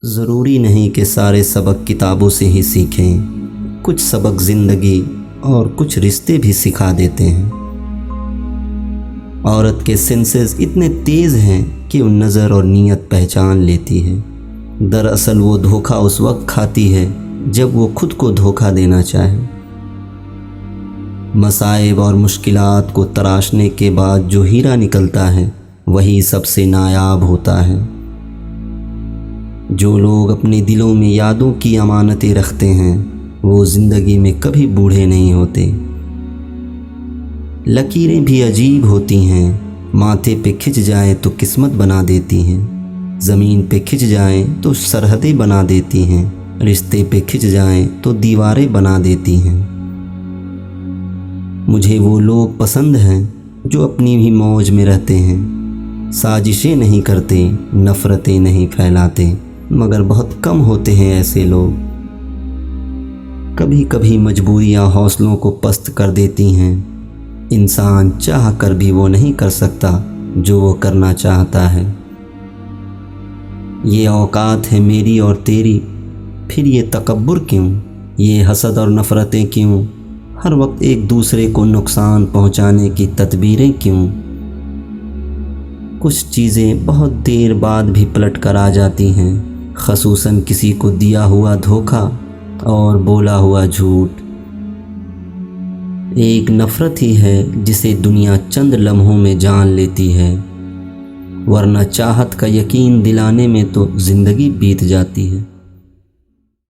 ضروری نہیں کہ سارے سبق کتابوں سے ہی سیکھیں، کچھ سبق زندگی اور کچھ رشتے بھی سکھا دیتے ہیں۔ عورت کے سینسز اتنے تیز ہیں کہ وہ نظر اور نیت پہچان لیتی ہے۔ دراصل وہ دھوکہ اس وقت کھاتی ہے جب وہ خود کو دھوکہ دینا چاہے۔ مصائب اور مشکلات کو تراشنے کے بعد جو ہیرا نکلتا ہے وہی سب سے نایاب ہوتا ہے۔ جو لوگ اپنے دلوں میں یادوں کی امانتیں رکھتے ہیں وہ زندگی میں کبھی بوڑھے نہیں ہوتے۔ لکیریں بھی عجیب ہوتی ہیں، ماتھے پہ کھنچ جائیں تو قسمت بنا دیتی ہیں، زمین پہ کھنچ جائیں تو سرحدیں بنا دیتی ہیں، رشتے پہ کھنچ جائیں تو دیواریں بنا دیتی ہیں۔ مجھے وہ لوگ پسند ہیں جو اپنی ہی موج میں رہتے ہیں، سازشیں نہیں کرتے، نفرتیں نہیں پھیلاتے، مگر بہت کم ہوتے ہیں ایسے لوگ۔ کبھی کبھی مجبوریاں حوصلوں کو پست کر دیتی ہیں، انسان چاہ کر بھی وہ نہیں کر سکتا جو وہ کرنا چاہتا ہے۔ یہ اوقات ہے میری اور تیری، پھر یہ تکبر کیوں، یہ حسد اور نفرتیں کیوں، ہر وقت ایک دوسرے کو نقصان پہنچانے کی تدبیریں کیوں؟ کچھ چیزیں بہت دیر بعد بھی پلٹ کر آ جاتی ہیں، خصوصاً کسی کو دیا ہوا دھوکہ اور بولا ہوا جھوٹ۔ ایک نفرت ہی ہے جسے دنیا چند لمحوں میں جان لیتی ہے، ورنہ چاہت کا یقین دلانے میں تو زندگی بیت جاتی ہے۔